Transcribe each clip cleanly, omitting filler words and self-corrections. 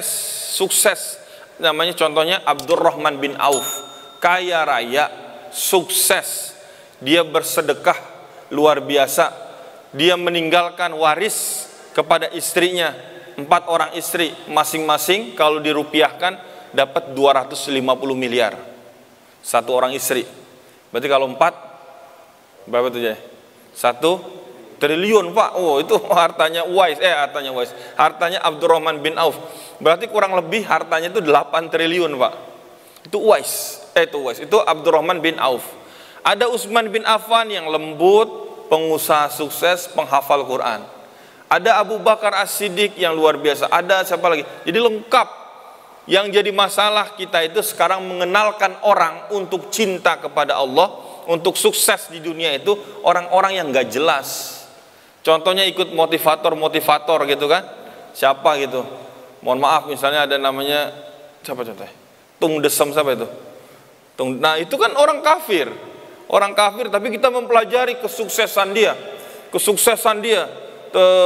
sukses namanya, contohnya Abdurrahman bin Auf, kaya raya, sukses, dia bersedekah luar biasa, dia meninggalkan waris kepada istrinya, 4 orang istri, masing-masing kalau dirupiahkan dapat 250 miliar satu orang istri. Berarti kalau 4 berapa tuh ya? 1 triliun Pak. Oh, itu hartanya Uwais, hartanya Abdurrahman bin Auf. Berarti kurang lebih hartanya itu 8 triliun Pak. Itu Uwais, itu Abdurrahman bin Auf. Ada Utsman bin Affan yang lembut, pengusaha sukses, penghafal Quran. Ada Abu Bakar As-Siddiq yang luar biasa. Ada siapa lagi? Jadi lengkap. Yang jadi masalah kita itu sekarang mengenalkan orang untuk cinta kepada Allah, untuk sukses di dunia itu orang-orang yang gak jelas. Contohnya ikut motivator gitu kan. Siapa gitu? Mohon maaf, misalnya ada namanya siapa contohnya? Tung Desem, siapa itu? Nah itu kan orang kafir. Orang kafir, tapi kita mempelajari kesuksesan dia.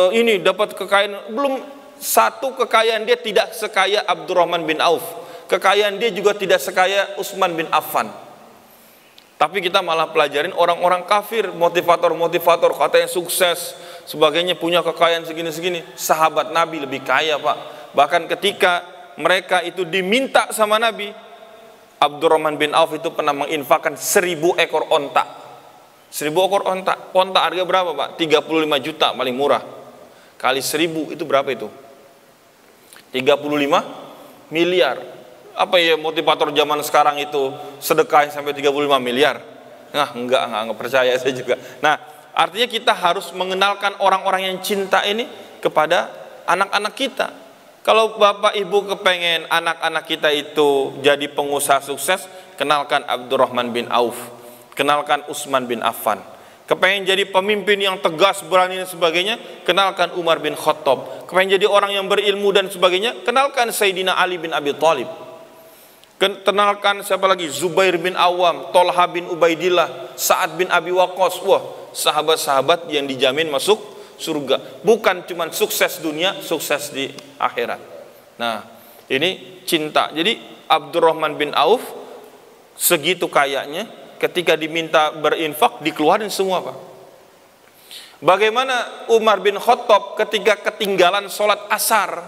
Ini dapat kekayaan, belum satu kekayaan dia tidak sekaya Abdurrahman bin Auf. Kekayaan dia juga tidak sekaya Utsman bin Affan. Tapi kita malah pelajarin orang-orang kafir, motivator, katanya sukses, sebagainya, punya kekayaan segini-segini. Sahabat Nabi lebih kaya Pak. Bahkan ketika mereka itu diminta sama Nabi, Abdurrahman bin Auf itu pernah menginfakkan 1000 ekor onta. 1000 ekor onta. Onta harga berapa Pak? 35 juta paling murah. Kali 1000 itu berapa itu? 35 miliar. Apa ya motivator zaman sekarang itu sedekah sampai 35 miliar? Nah, enggak percaya saya juga. Nah, artinya kita harus mengenalkan orang-orang yang cinta ini kepada anak-anak kita. Kalau bapak ibu kepengen anak-anak kita itu jadi pengusaha sukses, kenalkan Abdurrahman bin Auf, kenalkan Utsman bin Affan. Kepengen jadi pemimpin yang tegas, berani dan sebagainya, kenalkan Umar bin Khattab. Kepengen jadi orang yang berilmu dan sebagainya, kenalkan Sayyidina Ali bin Abi Thalib. Kenalkan siapa lagi? Zubair bin Awam, Tolha bin Ubaidillah, Sa'ad bin Abi Waqqas. Wah, sahabat-sahabat yang dijamin masuk surga. Bukan cuma sukses dunia, sukses di akhirat. Nah, ini cinta. Jadi Abdurrahman bin Auf segitu kayanya, ketika diminta berinfak dikeluarin semua Pak. Bagaimana Umar bin Khattab ketika ketinggalan sholat asar?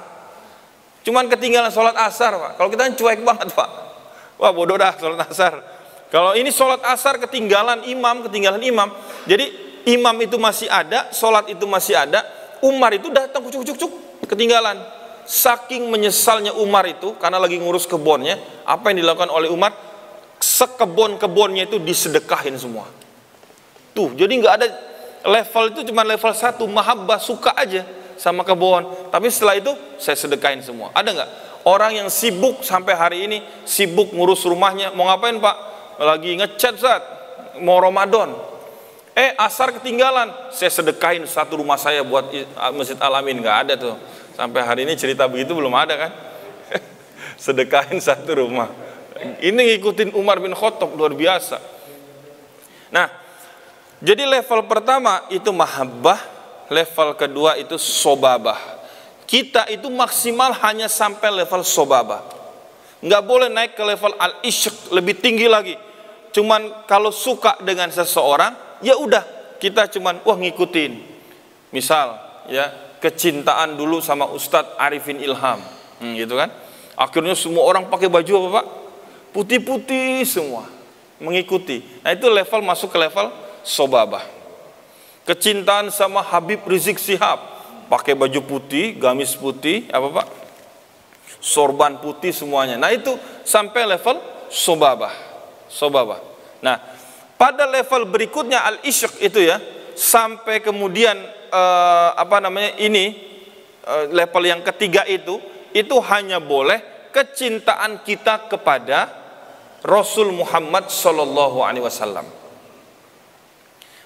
Cuman ketinggalan sholat asar Pak. Kalau kita cuek banget Pak. Wah bodoh dah sholat asar. Kalau ini sholat asar ketinggalan imam. Jadi imam itu masih ada, sholat itu masih ada. Umar itu datang kucuk-kucuk ketinggalan. Saking menyesalnya Umar itu karena lagi ngurus kebunnya, apa yang dilakukan oleh Umar? Sekebon-kebonnya itu disedekahin semua. Tuh, jadi nggak ada level itu, cuma level 1 mahabbah, suka aja sama kebon. Tapi setelah itu saya sedekahin semua. Ada nggak orang yang sibuk sampai hari ini, sibuk ngurus rumahnya? Mau ngapain Pak? Lagi ngecat saat mau Ramadan. Asar ketinggalan, saya sedekahin satu rumah saya buat Masjid Al-Amin. Nggak ada tuh. Sampai hari ini cerita begitu belum ada kan? Sedekahin satu rumah. Ini ngikutin Umar bin Khattab, luar biasa. Nah, jadi level pertama itu mahabbah, level kedua itu sobabah. Kita itu maksimal hanya sampai level sobabah. Nggak boleh naik ke level al-ishq, lebih tinggi lagi. Cuman kalau suka dengan seseorang, ya udah kita cuman ngikutin. Misal ya, kecintaan dulu sama Ustadz Arifin Ilham, gitu kan. Akhirnya semua orang pakai baju apa Pak? Putih-putih semua, mengikuti. Nah itu level, masuk ke level sobabah. Kecintaan sama Habib Rizik Syihab, pakai baju putih, gamis putih, apa Pak? Sorban putih semuanya. Nah itu sampai level sobabah. Nah pada level berikutnya al-ishq itu ya, sampai kemudian level yang ketiga itu hanya boleh kecintaan kita kepada Rasul Muhammad Sallallahu Alaihi Wasallam.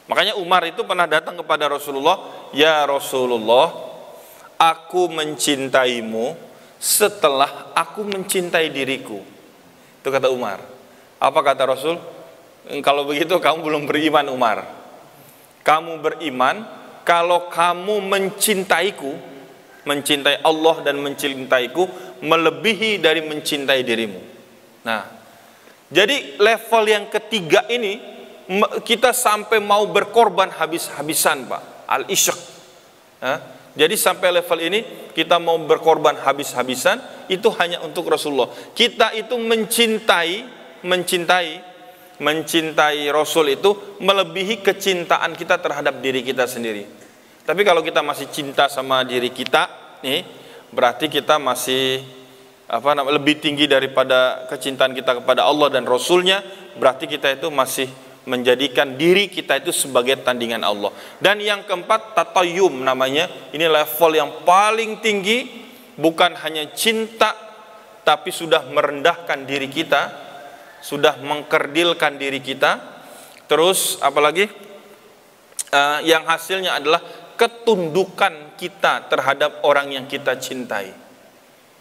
Makanya Umar itu pernah datang kepada Rasulullah, ya Rasulullah, aku mencintaimu setelah aku mencintai diriku. Itu kata Umar. Apa kata Rasul? Kalau begitu kamu belum beriman Umar. Kamu beriman kalau kamu mencintaiku, mencintai Allah dan mencintaiku melebihi dari mencintai dirimu. Nah, jadi level yang ketiga ini kita sampai mau berkorban habis-habisan, Pak. Al-Ishq. Jadi sampai level ini kita mau berkorban habis-habisan itu hanya untuk Rasulullah. Kita itu mencintai Rasul itu melebihi kecintaan kita terhadap diri kita sendiri. Tapi kalau kita masih cinta sama diri kita nih, berarti kita masih lebih tinggi daripada kecintaan kita kepada Allah dan Rasulnya. Berarti kita itu masih menjadikan diri kita itu sebagai tandingan Allah. Dan yang keempat, tatayyum namanya. Ini level yang paling tinggi, bukan hanya cinta, tapi sudah merendahkan diri kita, sudah mengkerdilkan diri kita. Terus apalagi yang hasilnya adalah ketundukan kita terhadap orang yang kita cintai.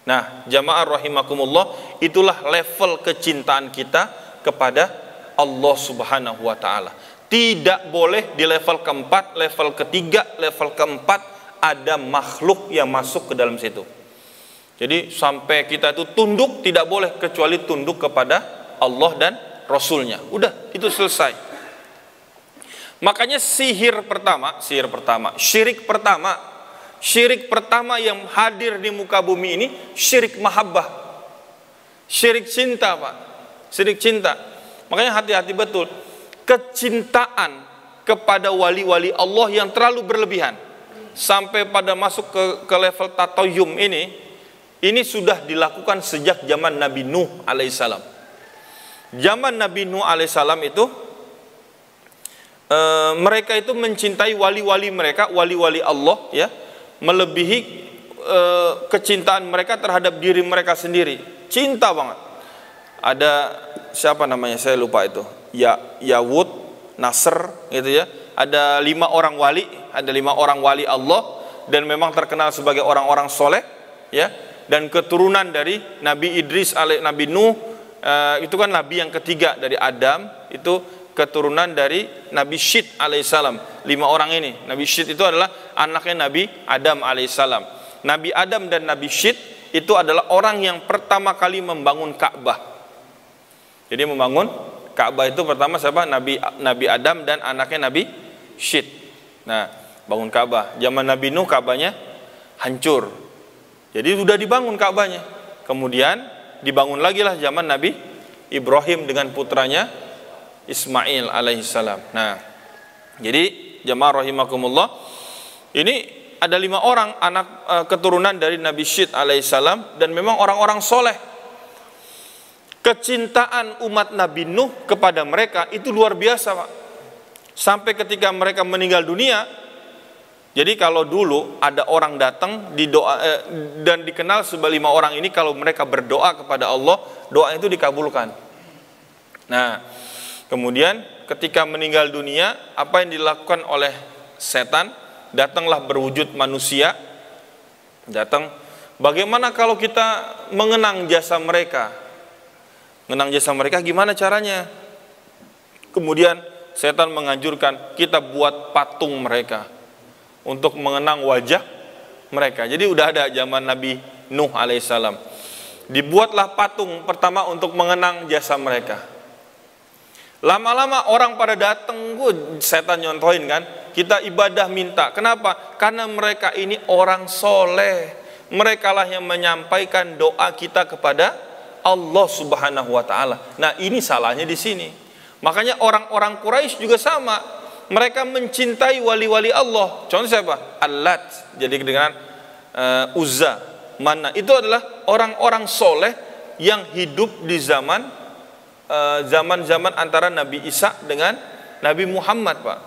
Nah, jamaah rahimakumullah, itulah level kecintaan kita kepada Allah Subhanahu wa ta'ala. Tidak boleh di level keempat, level ketiga, level keempat ada makhluk yang masuk ke dalam situ. Jadi sampai kita itu tunduk, tidak boleh kecuali tunduk kepada Allah dan Rasulnya. Udah, itu selesai. Makanya syirik pertama yang hadir di muka bumi ini syirik mahabbah, syirik cinta, Pak. Syirik cinta. Makanya hati-hati betul, kecintaan kepada wali-wali Allah yang terlalu berlebihan sampai pada masuk ke level tatayyum ini sudah dilakukan sejak zaman Nabi Nuh alaihissalam. Zaman Nabi Nuh alaihissalam itu mereka itu mencintai wali-wali mereka, wali-wali Allah ya, melebihi kecintaan mereka terhadap diri mereka sendiri. Cinta banget. Ada siapa namanya, saya lupa itu, Yawud, Nasr gitu ya. Ada 5 orang wali, ada 5 orang wali Allah, dan memang terkenal sebagai orang-orang soleh ya. Dan keturunan dari Nabi Idris, Nabi Nuh, itu kan nabi yang ketiga dari Adam, itu keturunan dari Nabi Syed alaihissalam. 5 orang ini, Nabi Syed itu adalah anaknya Nabi Adam alaihissalam. Nabi Adam dan Nabi Syed itu adalah orang yang pertama kali membangun Ka'bah. Jadi membangun Ka'bah itu pertama siapa? Nabi Adam dan anaknya Nabi Syed. Nah, bangun Ka'bah. Zaman Nabi Nuh Ka'bahnya hancur. Jadi sudah dibangun Ka'bahnya. Kemudian dibangun lagi lah zaman Nabi Ibrahim dengan putranya Ismail alaihissalam. Nah, jadi jamaah rahimakumullah, ini ada 5 orang anak keturunan dari Nabi Syed alaihissalam, dan memang orang-orang soleh. Kecintaan umat Nabi Nuh kepada mereka itu luar biasa, Pak. Sampai ketika mereka meninggal dunia, jadi kalau dulu ada orang datang dan dikenal sebagai 5 orang ini, kalau mereka berdoa kepada Allah, doa itu dikabulkan. Nah, kemudian ketika meninggal dunia, apa yang dilakukan oleh setan? Datanglah berwujud manusia, datang. Bagaimana kalau kita mengenang jasa mereka? Mengenang jasa mereka gimana caranya? Kemudian setan menganjurkan kita buat patung mereka untuk mengenang wajah mereka. Jadi udah ada zaman Nabi Nuh alaihissalam. Dibuatlah patung pertama untuk mengenang jasa mereka. Lama-lama orang pada datang, setan nyontohin kan, kita ibadah minta. Kenapa? Karena mereka ini orang soleh. Mereka lah yang menyampaikan doa kita kepada Allah Subhanahu wa ta'ala. Nah, ini salahnya di sini. Makanya orang-orang Quraisy juga sama. Mereka mencintai wali-wali Allah. Contoh siapa? Al-Lat. Jadi dengan Uzza, Mana. Itu adalah orang-orang soleh yang hidup di zaman antara Nabi Isa dengan Nabi Muhammad, Pak.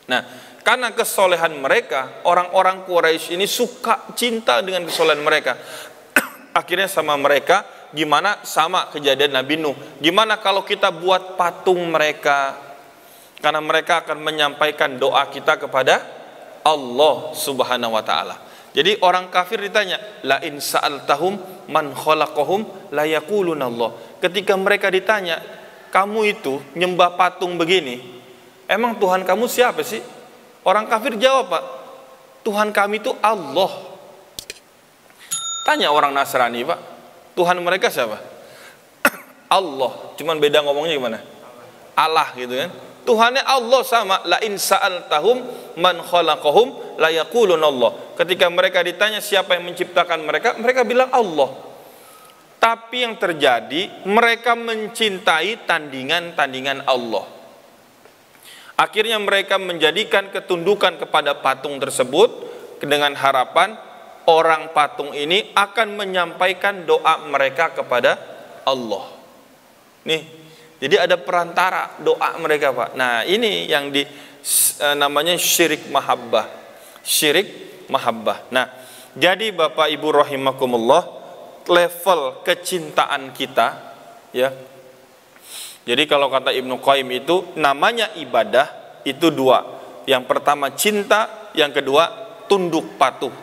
Nah, karena kesolehan mereka, orang-orang Quraisy ini suka cinta dengan kesolehan mereka. Akhirnya sama mereka, gimana sama kejadian Nabi Nuh. Gimana kalau kita buat patung mereka? Karena mereka akan menyampaikan doa kita kepada Allah Subhanahu wa ta'ala. Jadi orang kafir ditanya, la in sa'altahum man khalaqahum la yaquluna Allah. Ketika mereka ditanya, kamu itu nyembah patung begini, emang Tuhan kamu siapa sih? Orang kafir jawab, Pak, Tuhan kami itu Allah. Tanya orang Nasrani, Pak, Tuhan mereka siapa? Allah, cuman beda ngomongnya gimana? Allah gitu kan. Tuhannya Allah sama, la in sa'altahum man khalaqahum la yaqulun Allah. Ketika mereka ditanya siapa yang menciptakan mereka, mereka bilang Allah. Tapi yang terjadi, mereka mencintai tandingan-tandingan Allah. Akhirnya mereka menjadikan ketundukan kepada patung tersebut dengan harapan orang patung ini akan menyampaikan doa mereka kepada Allah. Nih, jadi ada perantara doa mereka, Pak. Nah, ini yang namanya syirik mahabbah. Syirik mahabbah. Nah, jadi Bapak Ibu rahimakumullah, level kecintaan kita, ya. Jadi kalau kata Ibnu Qayyim itu namanya ibadah itu dua. Yang pertama cinta, yang kedua tunduk patuh.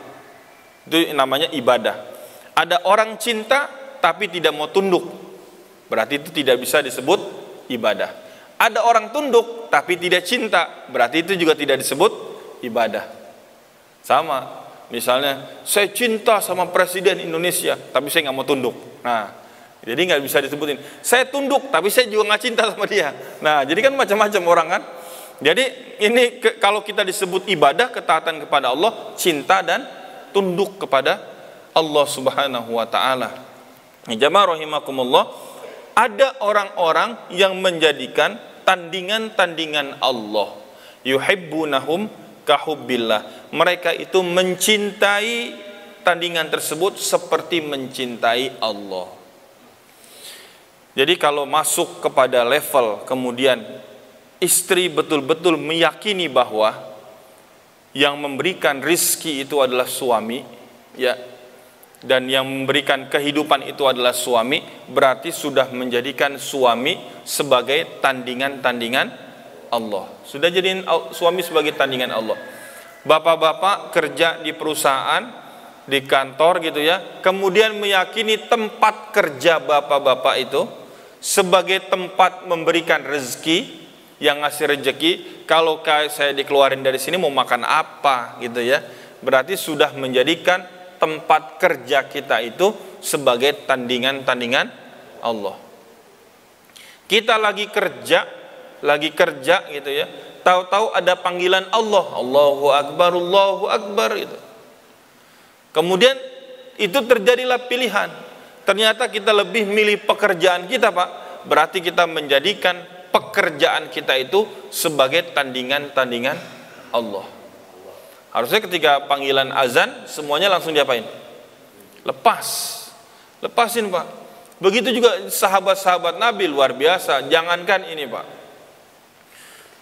Itu namanya ibadah. Ada orang cinta tapi tidak mau tunduk, berarti itu tidak bisa disebut ibadah. Ada orang tunduk tapi tidak cinta, berarti itu juga tidak disebut ibadah. Sama, misalnya saya cinta sama Presiden Indonesia tapi saya nggak mau tunduk. Nah, jadi nggak bisa disebutin. Saya tunduk tapi saya juga nggak cinta sama dia. Nah, jadi kan macam-macam orang kan. Jadi ini kalau kita disebut ibadah, ketaatan kepada Allah, cinta dan tunduk kepada Allah Subhanahu wa taala. Jamaah rahimakumullah, ada orang-orang yang menjadikan tandingan-tandingan Allah, yuhibbunahum kahubbillah. Mereka itu mencintai tandingan tersebut seperti mencintai Allah. Jadi kalau masuk kepada level kemudian istri betul-betul meyakini bahwa yang memberikan rizki itu adalah suami, ya, dan yang memberikan kehidupan itu adalah suami, berarti sudah menjadikan suami sebagai tandingan-tandingan Allah. Sudah jadiin suami sebagai tandingan Allah. Bapak-bapak kerja di perusahaan, di kantor gitu ya, kemudian meyakini tempat kerja bapak-bapak itu sebagai tempat memberikan rezeki, yang ngasih rezeki. Kalau saya dikeluarin dari sini mau makan apa gitu ya, berarti sudah menjadikan tempat kerja kita itu sebagai tandingan-tandingan Allah. Kita lagi kerja gitu ya, tahu-tahu ada panggilan Allah, Allahu Akbar gitu. Kemudian itu terjadilah pilihan. Ternyata kita lebih milih pekerjaan kita, Pak. Berarti kita menjadikan pekerjaan kita itu sebagai tandingan-tandingan Allah. Harusnya ketika panggilan azan semuanya langsung diapain? Lepasin, Pak. Begitu juga sahabat-sahabat Nabi, luar biasa. Jangankan ini, Pak,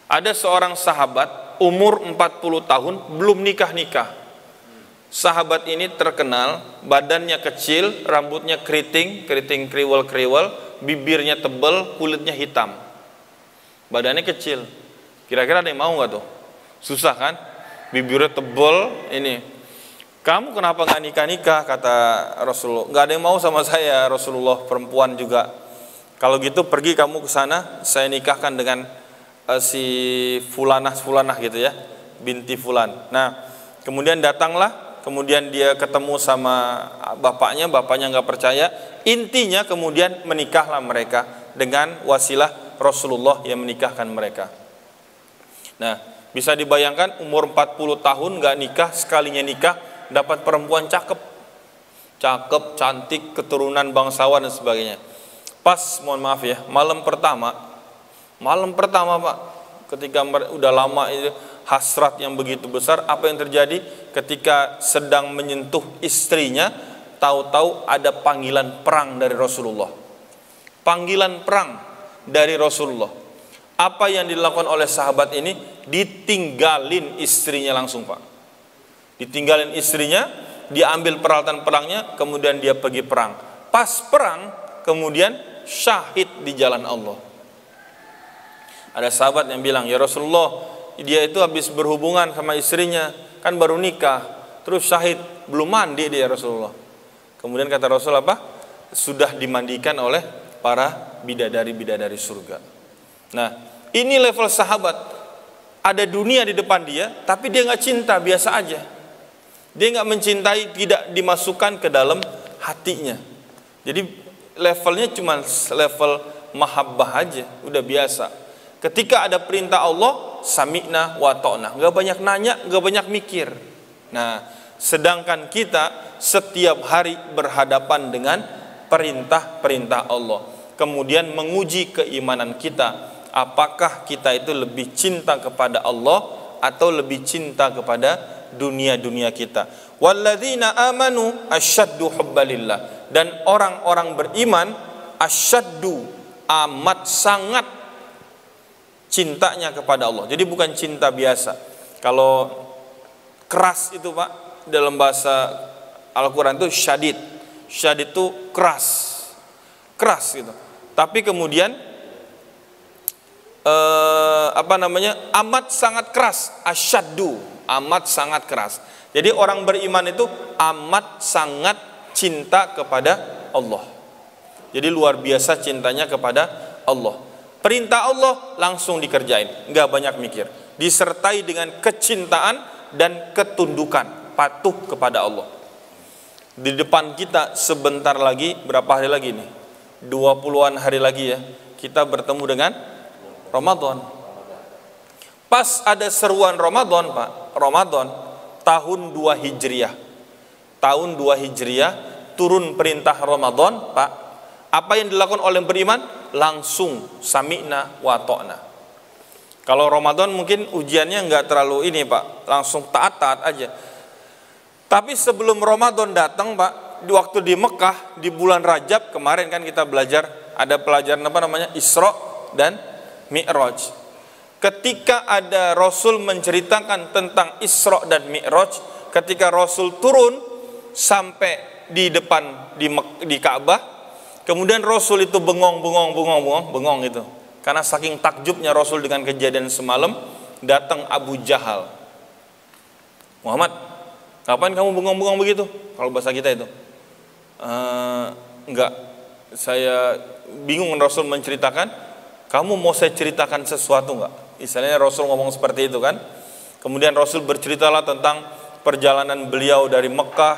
ada seorang sahabat umur 40 tahun belum nikah. Sahabat ini terkenal, badannya kecil, rambutnya keriting kriwel, bibirnya tebal, kulitnya hitam. Badannya kecil. Kira-kira ada yang mau nggak tuh? Susah kan? Bibirnya tebal ini. Kamu kenapa nggak nikah? Kata Rasulullah. Nggak ada yang mau sama saya, Rasulullah, perempuan juga. Kalau gitu pergi kamu ke sana, saya nikahkan dengan si fulanah gitu ya, binti fulan. Nah, kemudian datanglah, kemudian dia ketemu sama bapaknya nggak percaya. Intinya kemudian menikahlah mereka dengan wasilah Rasulullah yang menikahkan mereka. Nah, bisa dibayangkan umur 40 tahun nggak nikah, sekalinya nikah dapat perempuan cakep, cantik, keturunan bangsawan dan sebagainya. Pas, mohon maaf ya, malam pertama Pak, ketika udah lama itu hasrat yang begitu besar, apa yang terjadi? Ketika sedang menyentuh istrinya, tahu-tahu ada panggilan perang dari Rasulullah. Panggilan perang dari Rasulullah. Apa yang dilakukan oleh sahabat ini? Ditinggalin istrinya langsung, Pak. Ditinggalin istrinya, diambil peralatan perangnya, kemudian dia pergi perang. Pas perang, kemudian syahid di jalan Allah. Ada sahabat yang bilang, ya Rasulullah, dia itu habis berhubungan sama istrinya, kan baru nikah, terus syahid, belum mandi dia Rasulullah. Kemudian kata Rasul apa? Sudah dimandikan oleh para bidadari-bidadari surga. Nah, ini level sahabat. Ada dunia di depan dia, tapi dia nggak cinta, biasa aja. Dia nggak mencintai, tidak dimasukkan ke dalam hatinya. Jadi levelnya cuma level mahabbah aja, udah biasa. Ketika ada perintah Allah, sami'na wa ta'na, nggak banyak nanya, nggak banyak mikir. Nah, sedangkan kita setiap hari berhadapan dengan perintah-perintah Allah, kemudian menguji keimanan kita, apakah kita itu lebih cinta kepada Allah atau lebih cinta kepada dunia-dunia kita. Walladzina amanu asyaddu hubbalillah, dan orang-orang beriman asyaddu, amat sangat cintanya kepada Allah. Jadi bukan cinta biasa. Kalau keras itu Pak, dalam bahasa Al-Quran itu syadid. Syadid itu keras, keras gitu. Tapi kemudian amat sangat keras, asyaddu, amat sangat keras. Jadi orang beriman itu amat sangat cinta kepada Allah. Jadi luar biasa cintanya kepada Allah. Perintah Allah langsung dikerjain, nggak banyak mikir. Disertai dengan kecintaan dan ketundukan, patuh kepada Allah. Di depan kita sebentar lagi, berapa hari lagi nih? 20-an hari lagi ya, kita bertemu dengan Ramadan. Pas ada seruan Ramadan Pak, Ramadan tahun 2 Hijriah. Tahun 2 Hijriah turun perintah Ramadan Pak. Apa yang dilakukan oleh beriman? Langsung sami'na wa ta'na. Kalau Ramadan mungkin ujiannya nggak terlalu ini Pak, langsung taat-taat aja. Tapi sebelum Ramadan datang Pak, di waktu di Mekah di bulan Rajab kemarin kan kita belajar, ada pelajaran apa namanya, Isra dan Mi'raj. Ketika ada Rasul menceritakan tentang Isra dan Mi'raj, ketika Rasul turun sampai di depan di Ka'bah, kemudian Rasul itu bengong gitu. Karena saking takjubnya Rasul dengan kejadian semalam, datang Abu Jahal. Muhammad, kapan kamu bengong-bengong begitu? Kalau bahasa kita itu. Enggak, saya bingung. Rasul menceritakan, kamu mau saya ceritakan sesuatu enggak? Istilahnya Rasul ngomong seperti itu kan. Kemudian Rasul berceritalah tentang perjalanan beliau dari Mekah,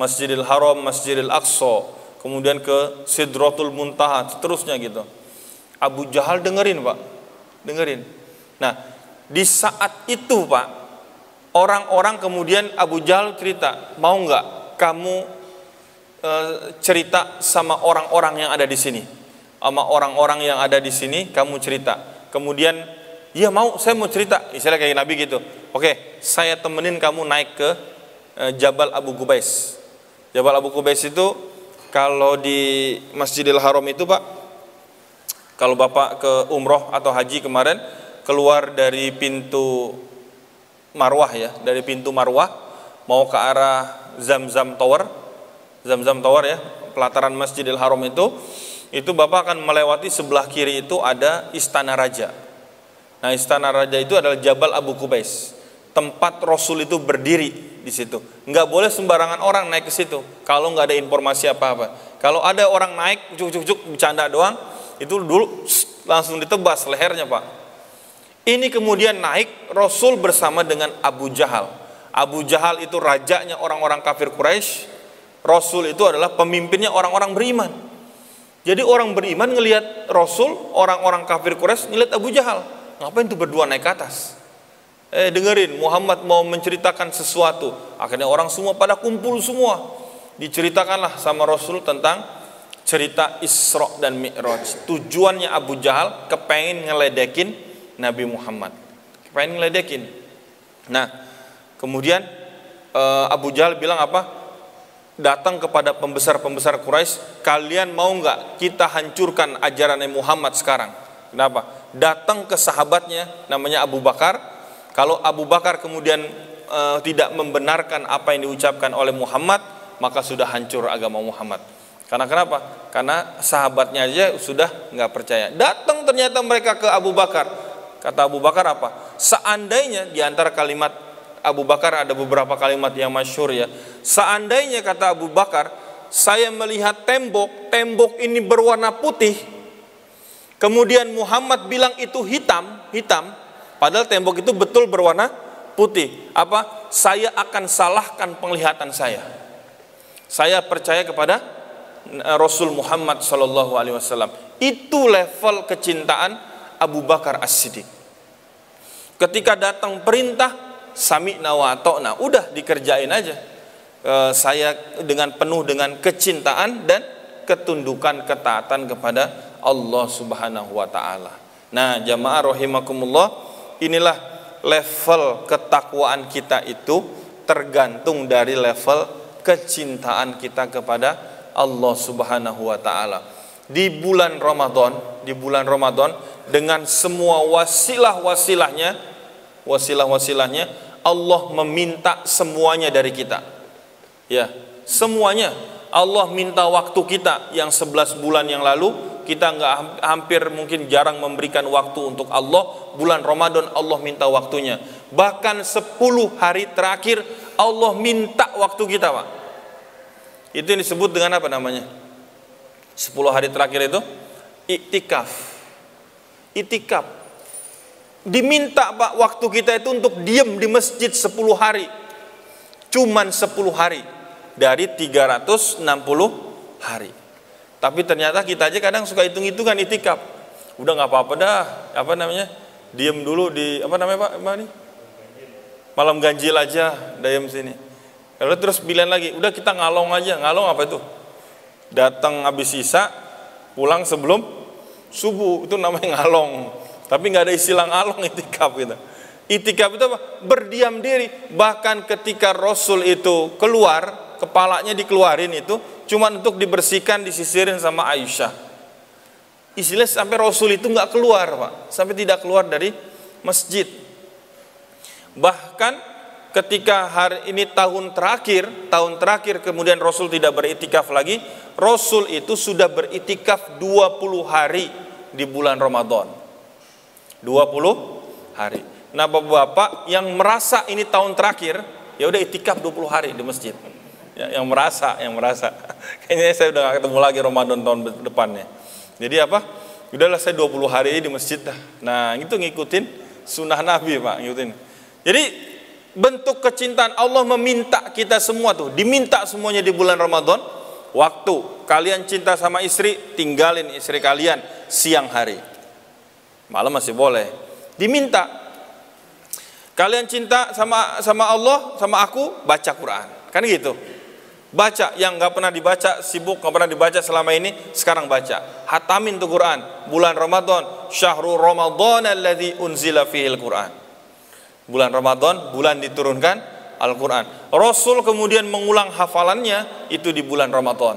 Masjidil Haram, Masjidil Aqsa, kemudian ke Sidratul Muntaha, seterusnya gitu. Abu Jahal dengerin Pak, dengerin. Nah, di saat itu Pak, orang-orang kemudian Abu Jahal cerita, mau nggak kamu cerita sama orang-orang yang ada di sini, sama orang-orang yang ada di sini kamu cerita. Kemudian, iya mau, saya mau cerita, istilah kayak Nabi gitu. Oke, saya temenin kamu naik ke Jabal Abu Qubais. Jabal Abu Qubais itu kalau di Masjidil Haram itu Pak, kalau Bapak ke umroh atau haji kemarin, keluar dari pintu Marwah ya, dari pintu Marwah mau ke arah Zamzam Tower ya, pelataran Masjidil Haram itu Bapak akan melewati sebelah kiri itu ada Istana Raja. Nah, Istana Raja itu adalah Jabal Abu Qubais, tempat Rasul itu berdiri di situ. Nggak boleh sembarangan orang naik ke situ kalau nggak ada informasi apa-apa. Kalau ada orang naik cuk bercanda doang, itu dulu langsung ditebas lehernya Pak. Ini kemudian naik Rasul bersama dengan Abu Jahal. Abu Jahal itu rajanya orang-orang kafir Quraisy. Rasul itu adalah pemimpinnya orang-orang beriman. Jadi orang beriman ngelihat Rasul, orang-orang kafir Quraisy ngelihat Abu Jahal. Ngapain tuh berdua naik ke atas? Dengerin, Muhammad mau menceritakan sesuatu. Akhirnya orang semua pada kumpul semua. Diceritakanlah sama Rasul tentang cerita Isra dan Mi'raj. Tujuannya Abu Jahal kepengen ngeledekin Nabi Muhammad, kepengen ngeledekin. Nah, kemudian Abu Jahal bilang apa? Datang kepada pembesar-pembesar Quraisy, kalian mau nggak kita hancurkan ajaran Nabi Muhammad sekarang? Kenapa? Datang ke sahabatnya namanya Abu Bakar. Kalau Abu Bakar kemudian tidak membenarkan apa yang diucapkan oleh Muhammad, maka sudah hancur agama Muhammad. Karena kenapa? Karena sahabatnya aja sudah nggak percaya. Datang ternyata mereka ke Abu Bakar. Kata Abu Bakar apa? Seandainya, di antara kalimat Abu Bakar ada beberapa kalimat yang masyhur ya. Seandainya kata Abu Bakar, saya melihat tembok ini berwarna putih. Kemudian Muhammad bilang itu hitam, padahal tembok itu betul berwarna putih. Apa? saya akan salahkan penglihatan saya. Saya percaya kepada Rasul Muhammad sallallahu alaihi wasallam. Itu level kecintaan Abu Bakar As-Siddiq. Ketika datang perintah, sami'na wa ata'na, udah dikerjain aja. Saya dengan penuh dengan kecintaan dan ketundukan, ketaatan kepada Allah Subhanahu wa taala. Nah, jamaah rahimakumullah, inilah level ketakwaan kita itu tergantung dari level kecintaan kita kepada Allah Subhanahu wa taala. Di bulan Ramadan dengan semua wasilah-wasilahnya, Allah meminta semuanya dari kita. Ya, semuanya. Allah minta waktu kita yang 11 bulan yang lalu kita hampir mungkin jarang memberikan waktu untuk Allah. Bulan Ramadan Allah minta waktunya. Bahkan 10 hari terakhir Allah minta waktu kita, Pak. Itu yang disebut dengan apa namanya? 10 hari terakhir itu iktikaf. Iktikaf. Diminta, Pak, waktu kita itu untuk diam di masjid 10 hari. Cuman 10 hari dari 360 hari. Tapi ternyata kita aja kadang suka hitung-hitungan itikaf. Udah nggak apa-apa dah, diam dulu di Pak? Malam ganjil aja, diam sini. Lalu terus bilang lagi, udah kita ngalong aja. Ngalong apa itu? Datang habis sisa, pulang sebelum subuh, itu namanya ngalong. Tapi nggak ada istilah ngalong itikaf gitu. Itikaf itu apa? Berdiam diri. Bahkan ketika Rasul itu keluar, kepalanya dikeluarin itu cuma untuk dibersihkan, disisirin sama Aisyah. Istilah sampai Rasul itu nggak keluar, Pak, sampai tidak keluar dari masjid. Bahkan ketika hari ini tahun terakhir kemudian Rasul tidak beritikaf lagi, Rasul itu sudah beritikaf 20 hari di bulan Ramadan. 20 hari. Nah, Bapak-bapak yang merasa ini tahun terakhir, ya udah itikaf 20 hari di masjid. Ya, yang merasa kayaknya saya udah gak ketemu lagi Ramadan tahun depannya. Jadi apa? Udahlah saya 20 hari di masjid dah. Nah, itu ngikutin sunnah Nabi, Pak, ngikutin. Jadi bentuk kecintaan Allah meminta kita semua tuh, diminta semuanya di bulan Ramadan. Waktu kalian cinta sama istri, tinggalin istri kalian siang hari. Malam masih boleh. Diminta. Kalian cinta sama Allah, sama aku, baca Quran. Kan gitu. Baca yang nggak pernah dibaca, sibuk nggak pernah dibaca selama ini, sekarang baca. Hatamin tuh Quran. Bulan Ramadan, syahrul Ramadan alladzi unzila fihil Quran. Bulan Ramadan, bulan diturunkan Al-Quran. Rasul kemudian mengulang hafalannya itu di bulan Ramadan.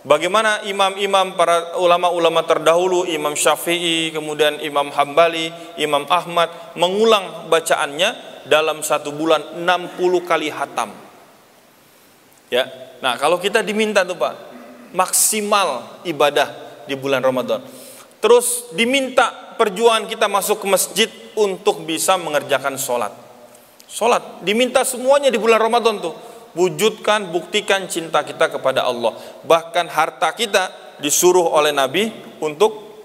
Bagaimana imam-imam, para ulama-ulama terdahulu, Imam Syafi'i, kemudian Imam Hambali, Imam Ahmad, mengulang bacaannya dalam satu bulan 60 kali hatam. Ya, nah kalau kita diminta tuh, Pak, maksimal ibadah di bulan Ramadan. Terus diminta perjuangan kita masuk ke masjid untuk bisa mengerjakan sholat. Sholat diminta semuanya di bulan Ramadan tuh. Wujudkan, buktikan cinta kita kepada Allah. Bahkan harta kita disuruh oleh Nabi untuk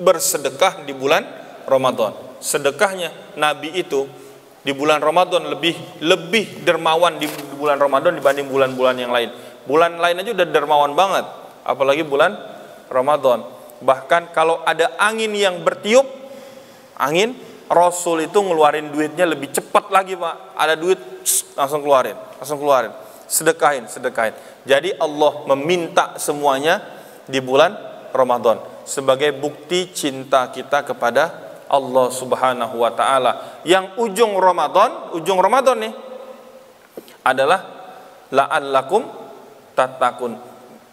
bersedekah di bulan Ramadan. Sedekahnya Nabi itu di bulan Ramadan lebih dermawan di bulan Ramadan dibanding bulan-bulan yang lain. Bulan lain aja udah dermawan banget, apalagi bulan Ramadan. Bahkan kalau ada angin yang bertiup, Rasul itu ngeluarin duitnya lebih cepat lagi, Pak. Ada duit, langsung keluarin. Sedekahin. Jadi Allah meminta semuanya di bulan Ramadan sebagai bukti cinta kita kepada Allah Subhanahu wa taala. Yang ujung Ramadan nih adalah la'allakum tattaqun.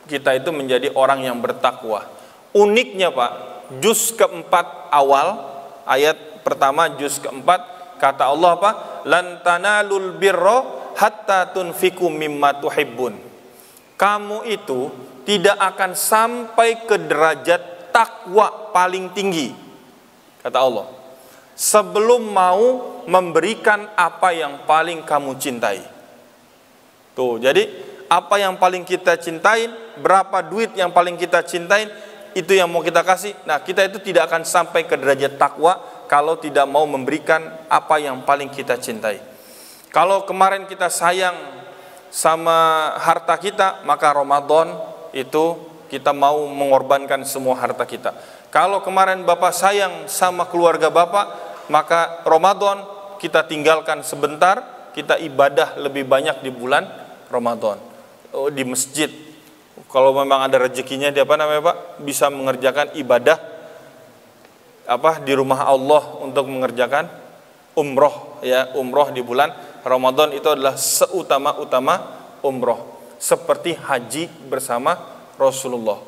Kita itu menjadi orang yang bertakwa. Uniknya, Pak, juz keempat awal, ayat pertama juz keempat, kata Allah apa? Lan tanalul birra hatta tunfiqu mimma tuhibbun. Kamu itu tidak akan sampai ke derajat takwa paling tinggi, kata Allah, sebelum mau memberikan apa yang paling kamu cintai. Tuh, jadi apa yang paling kita cintain, berapa duit yang paling kita cintain, itu yang mau kita kasih. Nah, kita itu tidak akan sampai ke derajat takwa kalau tidak mau memberikan apa yang paling kita cintai. Kalau kemarin kita sayang sama harta kita, maka Ramadan itu kita mau mengorbankan semua harta kita. Kalau kemarin Bapak sayang sama keluarga Bapak, maka Ramadan kita tinggalkan sebentar, kita ibadah lebih banyak di bulan Ramadan. Di masjid, kalau memang ada rezekinya dia Pak, bisa mengerjakan ibadah di rumah Allah untuk mengerjakan umroh ya, umroh di bulan Ramadan itu adalah seutama-utama umroh, seperti haji bersama Rasulullah.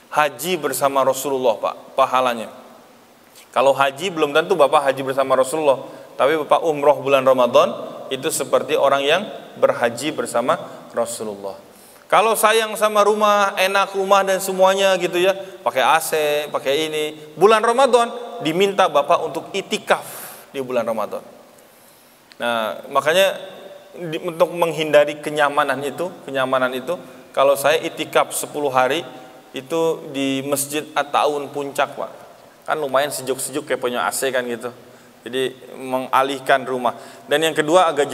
Haji bersama Rasulullah Pak, pahalanya. Kalau haji belum tentu Bapak haji bersama Rasulullah, tapi Bapak umroh bulan Ramadan itu seperti orang yang berhaji bersama Rasulullah. Kalau sayang sama rumah, enak rumah dan semuanya gitu ya, pakai AC, pakai ini, bulan Ramadan diminta Bapak untuk itikaf di bulan Ramadan. Nah, makanya untuk menghindari kenyamanan itu, kalau saya itikaf 10 hari itu di Masjid At-Ta'awun Puncak Pak. Kan lumayan sejuk-sejuk kayak punya AC kan gitu. Jadi mengalihkan rumah. Dan yang kedua agak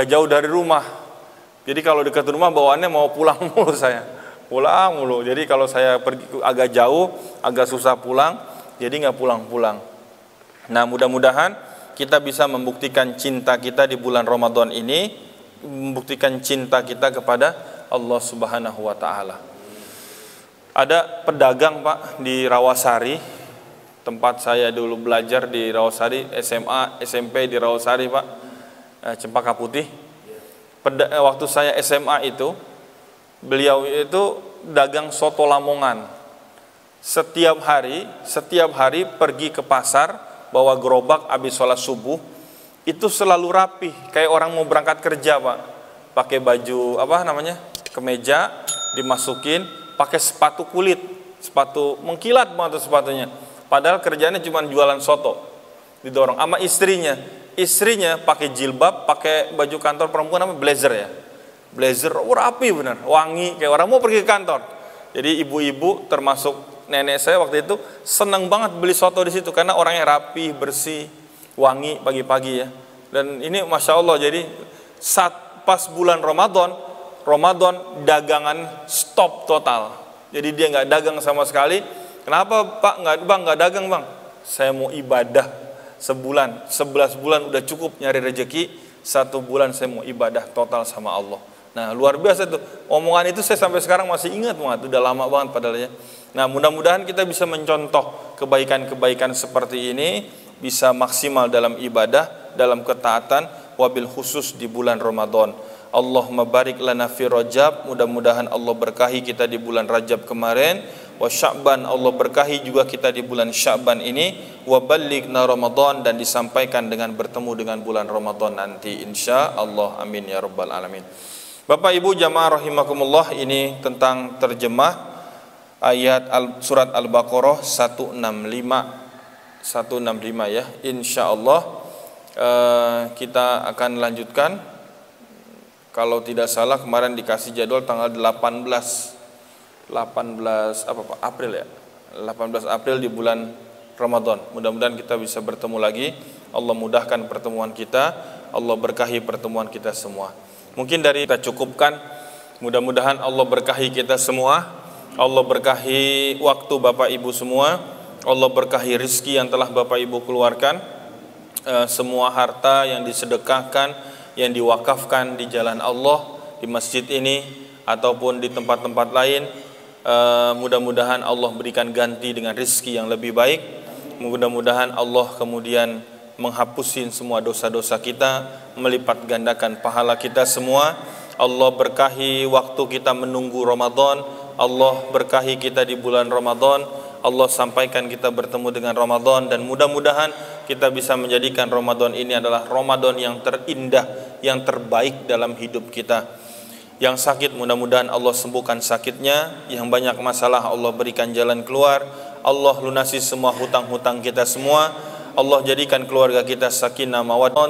jauh dari rumah. Jadi kalau dekat rumah bawaannya mau pulang mulu saya. Pulang mulu. Jadi kalau saya pergi agak jauh, agak susah pulang, jadi nggak pulang-pulang. Nah, mudah-mudahan kita bisa membuktikan cinta kita di bulan Ramadan ini, membuktikan cinta kita kepada Allah Subhanahu wa taala. Ada pedagang Pak di Rawasari, tempat saya dulu belajar di Rawasari, SMA, SMP di Rawasari Pak, Cempaka Putih. Waktu saya SMA itu, beliau itu dagang soto Lamongan. Setiap hari pergi ke pasar, bawa gerobak habis sholat subuh, itu selalu rapi, kayak orang mau berangkat kerja Pak. Pakai baju kemeja, dimasukin, pakai sepatu kulit, sepatu mengkilat banget sepatunya. Padahal kerjanya cuma jualan soto. Didorong sama istrinya pakai jilbab, pakai baju kantor perempuan blazer ya. Blazer rapi bener, wangi kayak orang mau pergi ke kantor. Jadi ibu-ibu termasuk nenek saya waktu itu senang banget beli soto di situ karena orangnya rapi, bersih, wangi pagi-pagi ya. Dan ini Masya Allah, jadi pas bulan Ramadan dagangan stop total. Jadi dia nggak dagang sama sekali. Kenapa Pak? Nggak dagang Bang. Saya mau ibadah sebulan, 11 bulan udah cukup nyari rezeki. 1 bulan saya mau ibadah total sama Allah. Nah luar biasa tuh. Omongan itu saya sampai sekarang masih ingat banget. Udah lama banget padahal ya. Nah mudah-mudahan kita bisa mencontoh kebaikan-kebaikan seperti ini, bisa maksimal dalam ibadah, dalam ketaatan, wabil khusus di bulan Ramadan. Allahumma barik lana fi Rajab, mudah-mudahan Allah berkahi kita di bulan Rajab kemarin, wa Sya'ban, Allah berkahi juga kita di bulan Sya'ban ini, wa ballighna Ramadan, dan disampaikan dengan bertemu dengan bulan Ramadan nanti insya Allah, amin ya rabbal alamin. Bapak Ibu jamaah rahimakumullah, ini tentang terjemah ayat surat Al-Baqarah 165 ya. Insya Allah kita akan lanjutkan. Kalau tidak salah kemarin dikasih jadwal tanggal 18 April ya. 18 April di bulan Ramadan. Mudah-mudahan kita bisa bertemu lagi. Allah mudahkan pertemuan kita, Allah berkahi pertemuan kita semua. Mungkin dari kita cukupkan. Mudah-mudahan Allah berkahi kita semua. Allah berkahi waktu Bapak Ibu semua. Allah berkahi rizki yang telah Bapak Ibu keluarkan. Semua harta yang disedekahkan, yang diwakafkan di jalan Allah, di masjid ini ataupun di tempat-tempat lain, mudah-mudahan Allah berikan ganti dengan rizki yang lebih baik. Mudah-mudahan Allah kemudian menghapusin semua dosa-dosa kita, melipat gandakan pahala kita semua. Allah berkahi waktu kita menunggu Ramadan, Allah berkahi kita di bulan Ramadan, Allah sampaikan kita bertemu dengan Ramadan, dan mudah-mudahan kita bisa menjadikan Ramadan ini adalah Ramadan yang terindah, yang terbaik dalam hidup kita. Yang sakit mudah-mudahan Allah sembuhkan sakitnya, yang banyak masalah Allah berikan jalan keluar, Allah lunasi semua hutang-hutang kita semua, Allah jadikan keluarga kita sakinah mawaddah.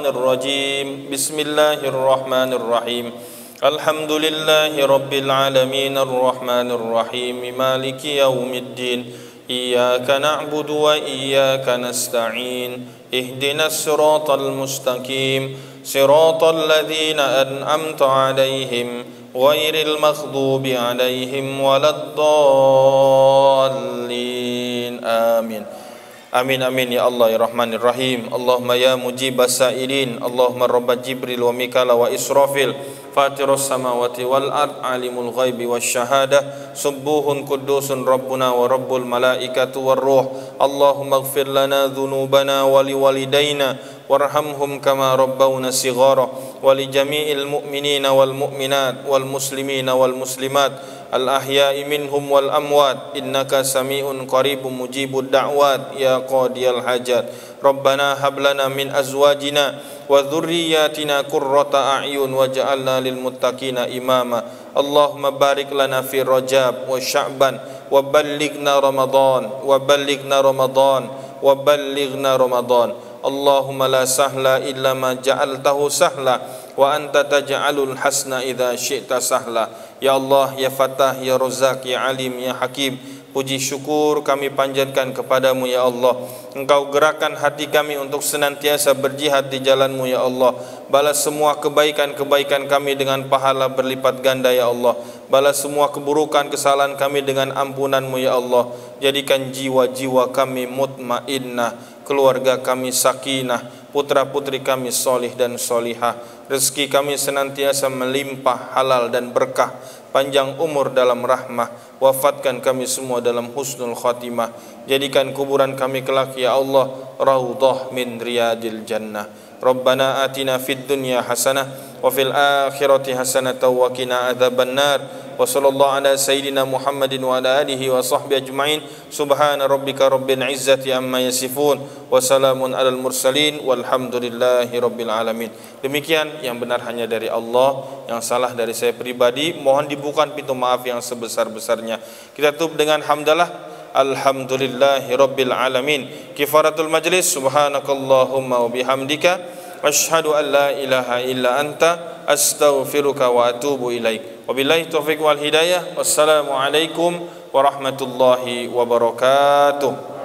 Bismillahirrahmanirrahim. Alhamdulillahi rabbil alamin arrahmanir rahim maliki yaumiddin. Iyyaka na'budu wa iyyaka nasta'in. Ihdinas siratal mustaqim. siratal ladzina an'amta 'alaihim ghairil maghdubi 'alaihim waladdallin. Amin. Amin amin ya Allah ya Rahmanir Rahim. Allahumma ya mujibas sa'ilin, Allahumma rabb Jibril wa Mikala wa Israfil, fatirus samawati wal ard, alimul ghaibi wasyahadah, subuhun kudusun rabbuna wa rabbul malaikatu war ruh. Allahumma ighfir lana dhunubana wa liwalidaina warhamhum kama rabbawna sighara, wa li jami'il mu'minina wal mu'minat wal muslimina wal muslimat al-ahya'i minhum wal amwat, innaka sami'un qaribun mujibud da'wat ya qadiyal hajat. Rabbana hab lana min azwajina wa dhurriyyatina qurrata a'yun waj'alna lil muttaqina imama. Allahumma barik lana fi Rajab wa Sya'ban wa ballighna Ramadan wa ballighna Ramadan wa ballighna Ramadan. Allahumma la sahla illa ma ja'altahu sahla wa anta taj'alul hasna idza syi'ta sahla. Ya Allah, ya Fattah, ya Razzaq, ya Alim, ya Hakim, puji syukur kami panjatkan kepadamu ya Allah. Engkau gerakkan hati kami untuk senantiasa berjihad di jalanmu ya Allah. Balas semua kebaikan-kebaikan kami dengan pahala berlipat ganda ya Allah. Balas semua keburukan kesalahan kami dengan ampunanmu ya Allah. Jadikan jiwa-jiwa kami mutmainnah, keluarga kami sakinah, putra-putri kami solih dan solihah, rezeki kami senantiasa melimpah halal dan berkah, panjang umur dalam rahmah, wafatkan kami semua dalam husnul khatimah. Jadikan kuburan kami kelak ya Allah raudhah min riyadil jannah. Rabbana atina fid dunya hasanah wa fil akhirati hasanah wa qina adzabannar. Wa sallallahu ala sayyidina Muhammadin wa ala alihi wa sahbihi ajma'in. Subhana rabbika rabbil izzati amma yasifun wa salamun alal mursalin walhamdulillahi rabbil alamin. Demikian, yang benar hanya dari Allah, yang salah dari saya pribadi. Mohon dibuka pintu maaf yang sebesar-besarnya. Kita tutup dengan hamdalah. Alhamdulillahi rabbil alamin. Kifaratul majlis. Subhanakallahumma wa bihamdika asyhadu an la ilaha illa anta astaghfiruka wa atubu ilaik. Wabillahi taufiq wal hidayah. Wassalamu alaikum warahmatullahi wabarakatuh.